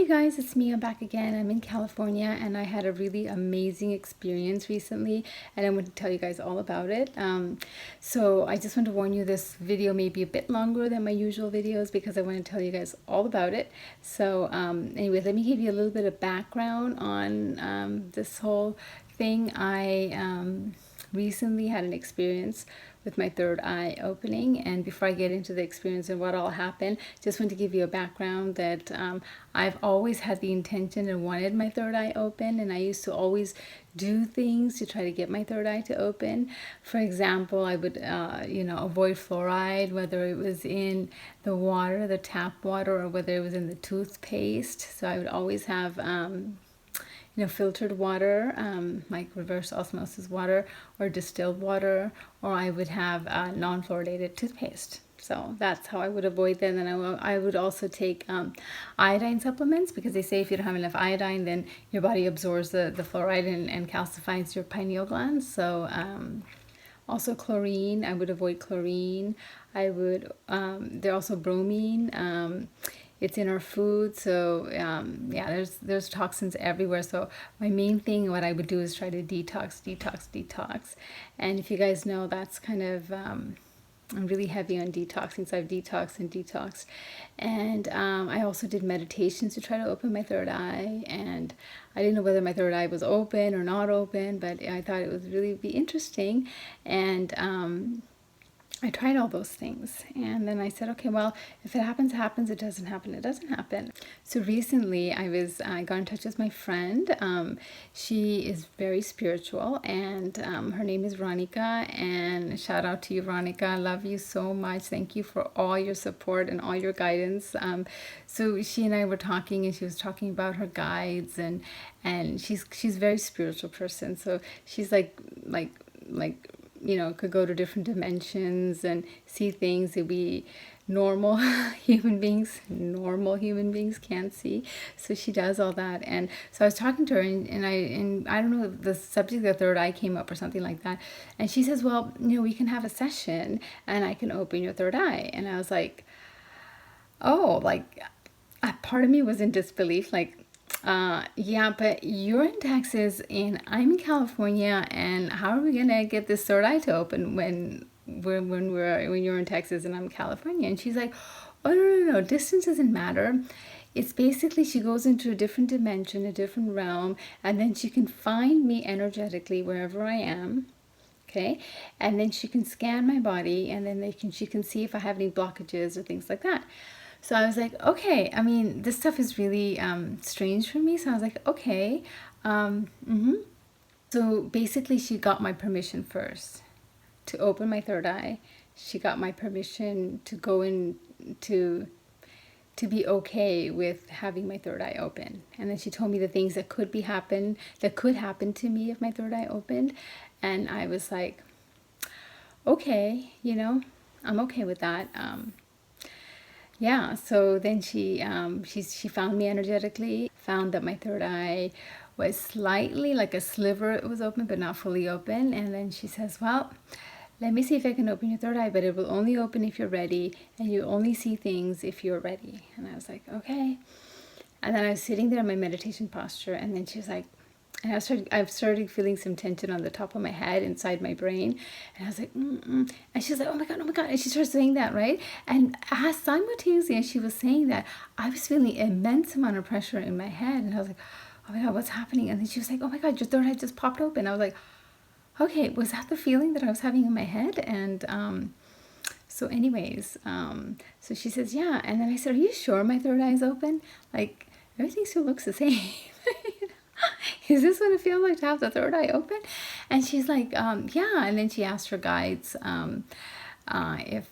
Hey guys, it's me. I'm back again. I'm in California and I had a really amazing experience recently and I want to tell you guys all about it. So I just want to warn you, this video may be a bit longer than my usual videos because I want to tell you guys all about it. So anyway, let me give you a little bit of background on this whole thing. I recently had an experience with my third eye opening, and before I get into the experience and what all happened, just want to give you a background that I've always had the intention and wanted my third eye open, and I used to always do things to try to get my third eye to open. For example, I would avoid fluoride, whether it was in the water, the tap water, or whether it was in the toothpaste. So I would always have filtered water, like reverse osmosis water or distilled water, or I would have non-fluoridated toothpaste. So that's how I would avoid them. And I would also take iodine supplements, because they say if you don't have enough iodine, then your body absorbs the fluoride and calcifies your pineal glands. So also chlorine, I would avoid chlorine. I would, they're also bromine. It's in our food, so yeah, there's toxins everywhere. So my main thing, what I would do is try to detox. And if you guys know, that's kind of I'm really heavy on detoxing, so I've detoxed. And I also did meditations to try to open my third eye, and I didn't know whether my third eye was open or not open, but I thought it would really be interesting. And I tried all those things, and then I said, okay, well, if it happens, it happens. It doesn't happen, it doesn't happen. So recently I got in touch with my friend. She is very spiritual, and her name is Ronica, and shout out to you, Ronica. I love you so much. Thank you for all your support and all your guidance. So she and I were talking, and she was talking about her guides, and she's a very spiritual person. So she's like could go to different dimensions and see things that we normal human beings can't see. So she does all that. And so I was talking to her, and I don't know, the subject of the third eye came up or something like that. And she says, well, we can have a session and I can open your third eye. And I was like, oh, like a part of me was in disbelief, like, yeah, but you're in Texas and I'm in California, and how are we gonna get this third eye to open when you're in Texas and I'm in California? And she's like, oh, no, distance doesn't matter. It's basically, she goes into a different dimension, a different realm, and then she can find me energetically wherever I am. Okay, and then she can scan my body, and then she can see if I have any blockages or things like that. So I was like, okay, I mean, this stuff is really strange for me. So I was like, okay. So basically, she got my permission first to open my third eye. She got my permission to go in to be okay with having my third eye open. And then she told me the things that could happen to me if my third eye opened. And I was like, okay, I'm okay with that. Yeah, so then she found me energetically, found that my third eye was slightly like a sliver, it was open but not fully open. And then she says, well, let me see if I can open your third eye, but it will only open if you're ready, and you only see things if you're ready. And I was like, okay. And then I was sitting there in my meditation posture, and then she was like, and I started feeling some tension on the top of my head, inside my brain. And I was like, mm-mm. And she's like, oh my God. And she started saying that, right? And as simultaneously as she was saying that, I was feeling immense amount of pressure in my head. And I was like, oh my God, what's happening? And then she was like, oh my God, your third eye just popped open. I was like, okay, was that the feeling that I was having in my head? And so anyways, so she says, yeah. And then I said, are you sure my third eye is open? Like, everything still looks the same. Is this what it feels like to have the third eye open? And she's like, yeah. And then she asked her guides if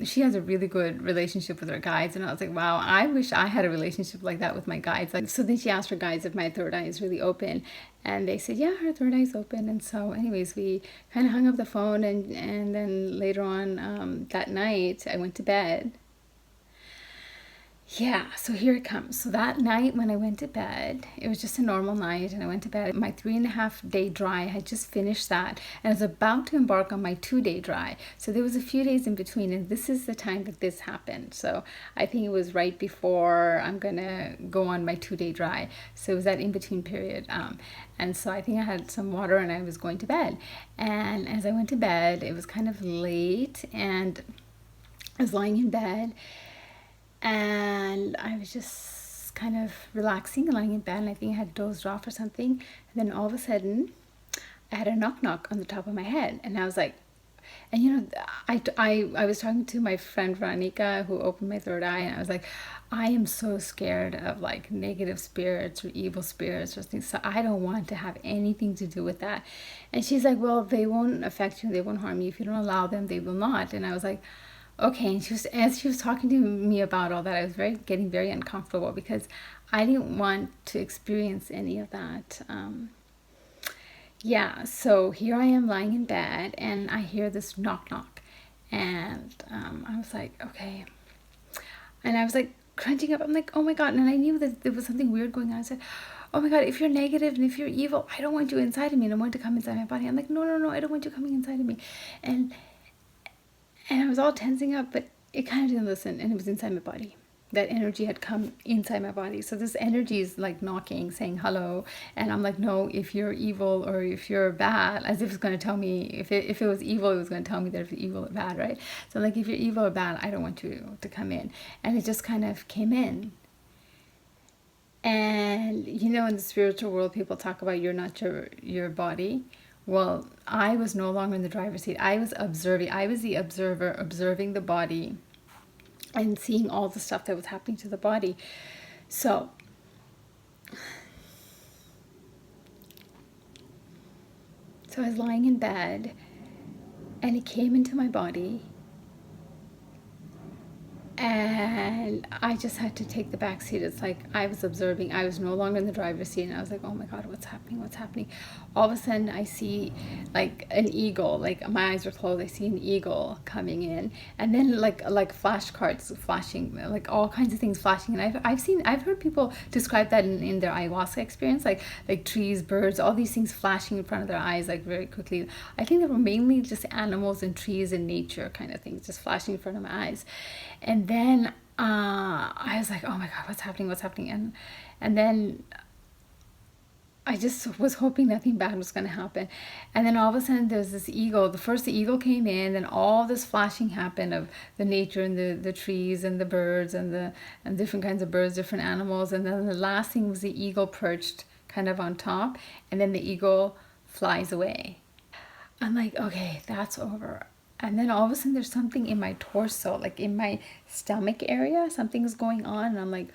she has a really good relationship with her guides. And I was like, wow, I wish I had a relationship like that with my guides. Like, so then she asked her guides if my third eye is really open, and they said, yeah, her third eye is open. And so anyways, we kind of hung up the phone, and then later on that night I went to bed. Yeah, so here it comes. So that night when I went to bed, it was just a normal night, and I went to bed. My 3.5 day dry, I had just finished that, and I was about to embark on my 2 day dry. So there was a few days in between, and this is the time that this happened. So I think it was right before I'm gonna go on my 2 day dry. So it was that in between period. And so I think I had some water, and I was going to bed. And as I went to bed, it was kind of late, and I was lying in bed, and I was just kind of relaxing, lying in bed, and I think I had dozed off or something. And then all of a sudden, I had a knock knock on the top of my head, and I was like, and you know, I was talking to my friend Veronica, who opened my third eye, and I was like, I am so scared of like negative spirits or evil spirits or things, so I don't want to have anything to do with that. And she's like, well, they won't affect you, they won't harm you. If you don't allow them, they will not. And I was like, okay. And she was, as she was talking to me about all that, I was getting very uncomfortable because I didn't want to experience any of that. Yeah, so here I am lying in bed, and I hear this knock knock, and I was like, okay. And I was like crunching up. I'm like, oh my God. And I knew that there was something weird going on. I said, oh my God, if you're negative and if you're evil, I don't want you inside of me, and I want to come inside my body. I'm like, no, no, no, I don't want you coming inside of me. And and I was all tensing up, but it kind of didn't listen, and it was inside my body. That energy had come inside my body. So this energy is like knocking, saying hello. And I'm like, no, if you're evil or if you're bad, as if it's going to tell me, if it was evil, it was going to tell me that if you're evil or bad, right? So I'm like, if you're evil or bad, I don't want you to come in. And it just kind of came in. And you know, in the spiritual world, people talk about you're not your body. Well, I was no longer in the driver's seat. I was observing. I was the observer, observing the body and seeing all the stuff that was happening to the body. So I was lying in bed, and it came into my body, and I just had to take the back seat. It's like I was observing. I was no longer in the driver's seat, and I was like, "Oh my God, what's happening? What's happening?" All of a sudden, I see like an eagle. Like my eyes are closed. I see an eagle coming in, and then like flashcards flashing, like all kinds of things flashing. And I've heard people describe that in their ayahuasca experience, like trees, birds, all these things flashing in front of their eyes, like very quickly. I think they were mainly just animals and trees and nature kind of things, just flashing in front of my eyes. And then I was like, oh my God, what's happening? What's happening? And then I just was hoping nothing bad was going to happen. And then all of a sudden there's this eagle. The eagle came in, then all this flashing happened of the nature and the trees and the birds and different kinds of birds, different animals. And then the last thing was the eagle perched kind of on top, and then the eagle flies away. I'm like, okay, that's over. And then all of a sudden there's something in my torso, like in my stomach area, something's going on. And I'm like,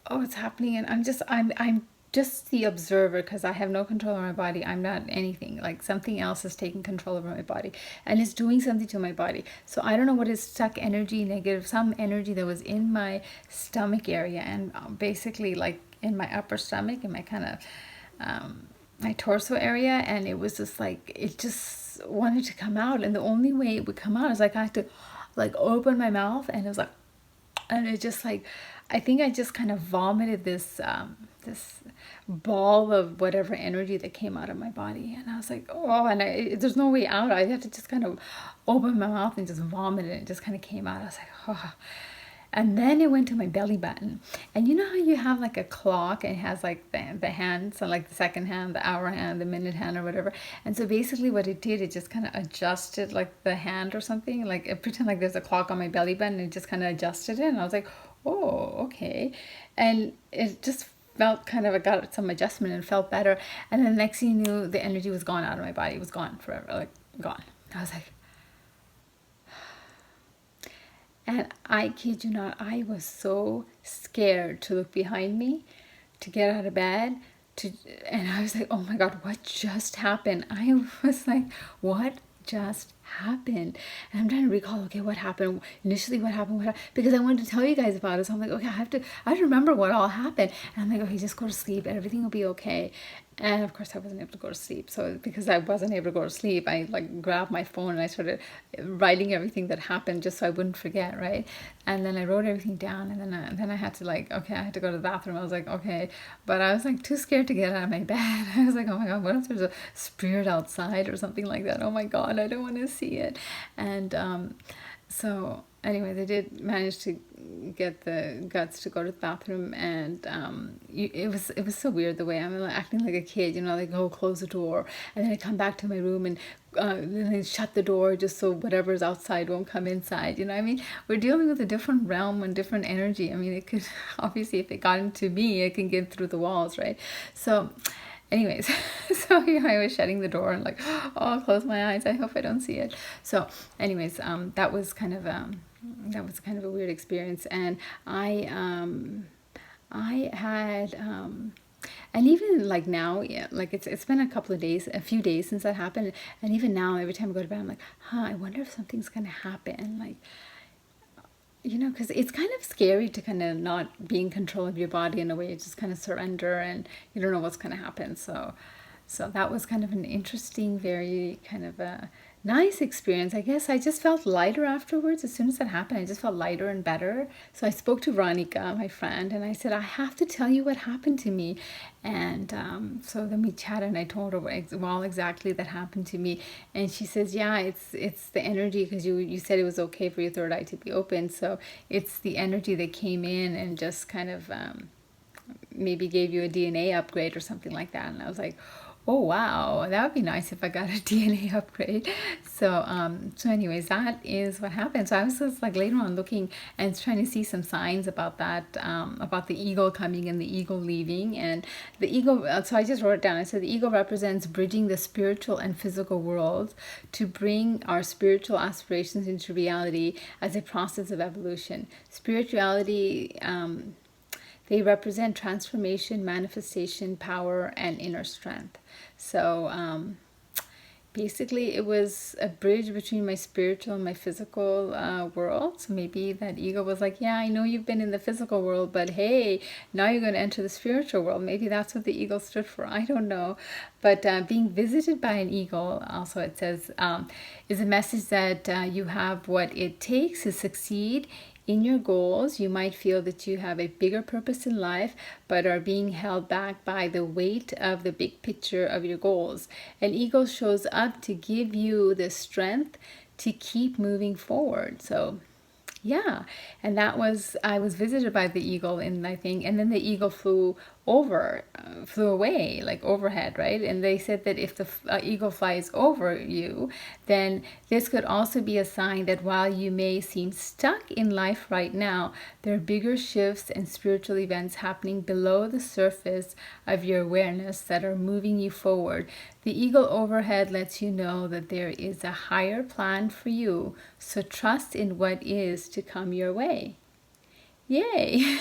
oh, it's happening. And I'm just the observer, because I have no control over my body. I'm not anything. Like something else is taking control over my body, and it's doing something to my body. So I don't know what is stuck energy, negative, some energy that was in my stomach area, and basically like in my upper stomach, in my kind of my torso area. And it was just like, it just wanted to come out, and the only way it would come out is like I had to like open my mouth, and it was like, and it just like, I think I just kind of vomited this ball of whatever energy that came out of my body. And I was like, oh, and there's no way out. I had to just kind of open my mouth and just vomit it. It just kind of came out. I was like, oh. And then it went to my belly button. And you know how you have like a clock, and it has like the hands, so like the second hand, the hour hand, the minute hand, or whatever. And so basically what it did, it just kind of adjusted like the hand or something. Like it pretend like there's a clock on my belly button, and it just kind of adjusted it. And I was like, oh, okay. And it just felt kind of, I got some adjustment and felt better. And then the next thing you knew, the energy was gone out of my body. It was gone forever, like gone. I was like, and I kid you not, I was so scared to look behind me, to get out of bed, and I was like, oh my God, what just happened? I was like, what just happened? And I'm trying to recall, okay, what happened initially, because I wanted to tell you guys about it. So I'm like, okay, I have to remember what all happened. And I'm like, okay, just go to sleep, everything will be okay. And of course I wasn't able to go to sleep. So because I wasn't able to go to sleep, I like grabbed my phone and I started writing everything that happened just so I wouldn't forget, right? And then I wrote everything down, and then I had to like, okay, I had to go to the bathroom. I was like, okay, but I was like too scared to get out of my bed. I was like, oh my God, what if there's a spirit outside or something like that? Oh my God, I don't want to see it. And so anyway, they did manage to get the guts to go to the bathroom, and it was so weird the way I'm like, acting like a kid, you know, like, go close the door, and then I come back to my room and then I shut the door just so whatever's outside won't come inside. You know, I mean, we're dealing with a different realm and different energy. I mean, it could obviously, if it got into me, it can get through the walls, right? So anyways, so yeah, I was shutting the door and like, oh, I'll close my eyes, I hope I don't see it. So anyways, that was kind of a weird experience. And I had and even like now, yeah, like it's been a few days since that happened, and even now every time I go to bed I'm like, I wonder if something's gonna happen, like, you know, because it's kind of scary to kind of not be in control of your body in a way. You just kind of surrender and you don't know what's going to happen. So that was kind of an interesting, very kind of a nice experience. I guess I just felt lighter afterwards. As soon as that happened, I just felt lighter and better. So I spoke to Veronica, my friend, and I said, I have to tell you what happened to me. And so then we chatted, and I told her well exactly that happened to me. And she says, yeah, it's the energy, because you said it was okay for your third eye to be open. So it's the energy that came in and just kind of maybe gave you a DNA upgrade or something like that. And I was like, oh wow, that would be nice if I got a DNA upgrade. So anyways, that is what happened. So I was just like later on looking and trying to see some signs about that, about the eagle coming and the eagle leaving. And the eagle, so I just wrote it down. I said the eagle represents bridging the spiritual and physical worlds to bring our spiritual aspirations into reality as a process of evolution. Spirituality, they represent transformation, manifestation, power, and inner strength. So basically, it was a bridge between my spiritual and my physical world. So maybe that eagle was like, yeah, I know you've been in the physical world, but hey, now you're going to enter the spiritual world. Maybe that's what the eagle stood for. I don't know. But being visited by an eagle, also it says, is a message that you have what it takes to succeed in your goals. You might feel that you have a bigger purpose in life, but are being held back by the weight of the big picture of your goals. An eagle shows up to give you the strength to keep moving forward. So yeah, and I was visited by the eagle, and I think, and then the eagle flew away, like overhead, right? And they said that if the eagle flies over you, then this could also be a sign that while you may seem stuck in life right now, there are bigger shifts and spiritual events happening below the surface of your awareness that are moving you forward. The eagle overhead lets you know that there is a higher plan for you, so trust in what is to come your way. Yay!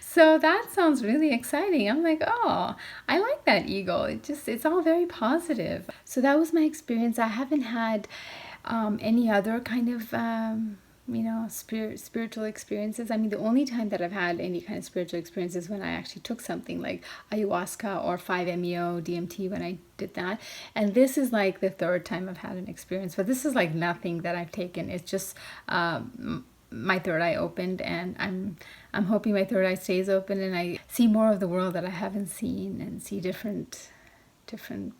So that sounds really exciting. I'm like, oh, I like that eagle. It's all very positive. So that was my experience. I haven't had any other kind of spiritual experiences. I mean, the only time that I've had any kind of spiritual experience is when I actually took something like ayahuasca or 5-MeO DMT, when I did that. And this is like the third time I've had an experience, but this is like nothing that I've taken. It's just my third eye opened, and I'm hoping my third eye stays open and I see more of the world that I haven't seen, and see different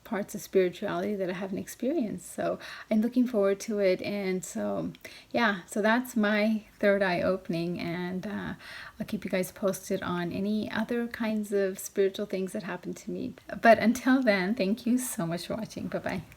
parts of spirituality that I haven't experienced. So I'm looking forward to it. And so yeah, so that's my third eye opening, and I'll keep you guys posted on any other kinds of spiritual things that happen to me. But until then, thank you so much for watching. Bye bye.